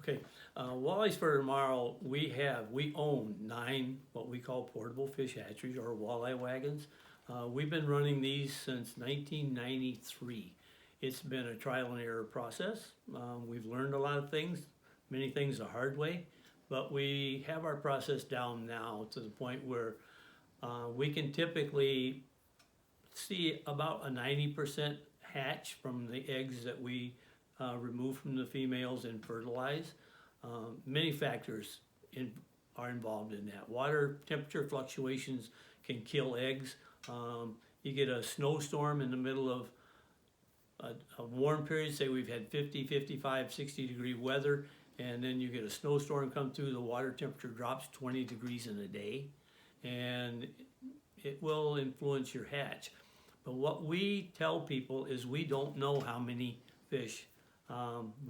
Okay, Walleyes for Tomorrow, we own 9 what we call portable fish hatcheries or walleye wagons. We've been running these since 1993. It's been a trial and error process. We've learned a lot of things, many things the hard way, but we have our process down now to the point where we can typically see about a 90% hatch from the eggs that we remove from the females and fertilize. Many factors are involved in that. Water temperature fluctuations can kill eggs. You get a snowstorm in the middle of a warm period, say we've had 50, 55, 60 degree weather, and then you get a snowstorm come through, the water temperature drops 20 degrees in a day, and it will influence your hatch. But what we tell people is we don't know how many fish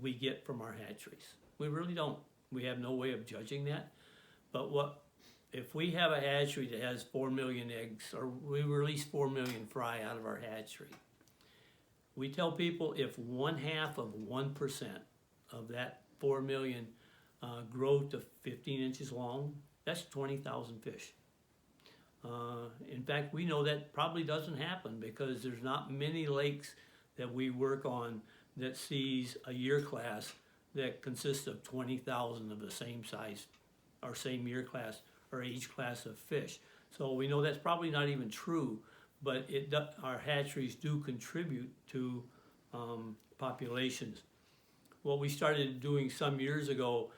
we get from our hatcheries. We really don't. We have no way of judging that. But if we have a hatchery that has 4 million eggs, or we release 4 million fry out of our hatchery, we tell people if 1/2 of 1% of that 4 million grow to 15 inches long, that's 20,000 fish. In fact, we know that probably doesn't happen because there's not many lakes that we work on that sees a year class that consists of 20,000 of the same size or same year class or age class of fish. So we know that's probably not even true, but our hatcheries do contribute to populations. What we started doing some years ago,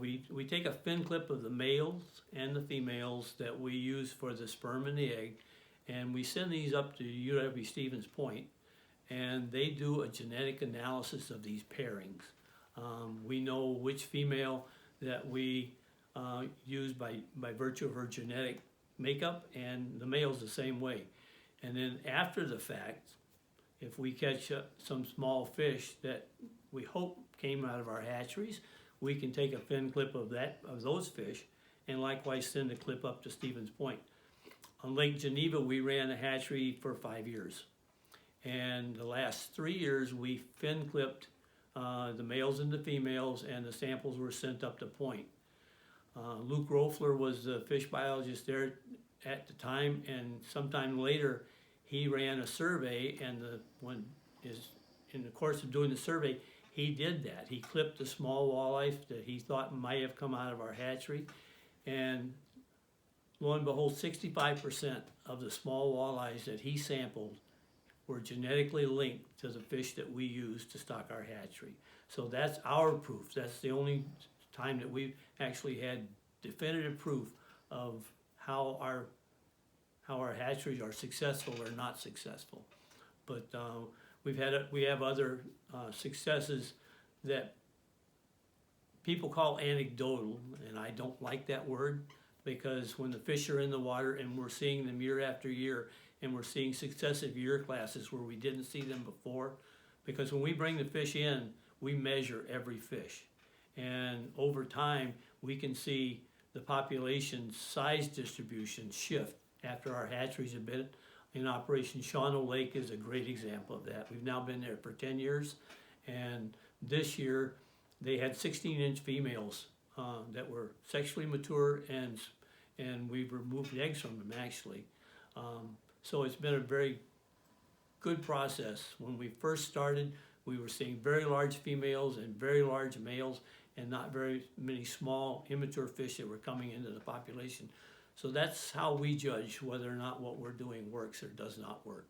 we take a fin clip of the males and the females that we use for the sperm and the egg, and we send these up to UW Stevens Point, and they do a genetic analysis of these pairings. We know which female that we use by virtue of her genetic makeup, and the male's the same way. And then after the fact, if we catch some small fish that we hope came out of our hatcheries, we can take a fin clip of those fish and likewise send a clip up to Stevens Point. On Lake Geneva, we ran a hatchery for 5 years. And the last 3 years, we fin clipped the males and the females, and the samples were sent up to Point. Luke Roefler was the fish biologist there at the time, and sometime later, he ran a survey, and in the course of doing the survey, he did that. He clipped the small walleye that he thought might have come out of our hatchery, and lo and behold, 65% of the small walleyes that he sampled were genetically linked to the fish that we use to stock our hatchery. So that's our proof. That's the only time that we've actually had definitive proof of how our hatcheries are successful or not successful. But we have other successes that people call anecdotal, and I don't like that word, because when the fish are in the water and we're seeing them year after year, and we're seeing successive year classes where we didn't see them before, because when we bring the fish in, we measure every fish, and over time we can see the population size distribution shift after our hatcheries have been in operation. Shawano Lake is a great example of that. We've now been there for 10 years, and this year they had 16-inch females that were sexually mature, and we've removed eggs from them actually. So it's been a very good process. When we first started, we were seeing very large females and very large males, and not very many small immature fish that were coming into the population. So that's how we judge whether or not what we're doing works or does not work.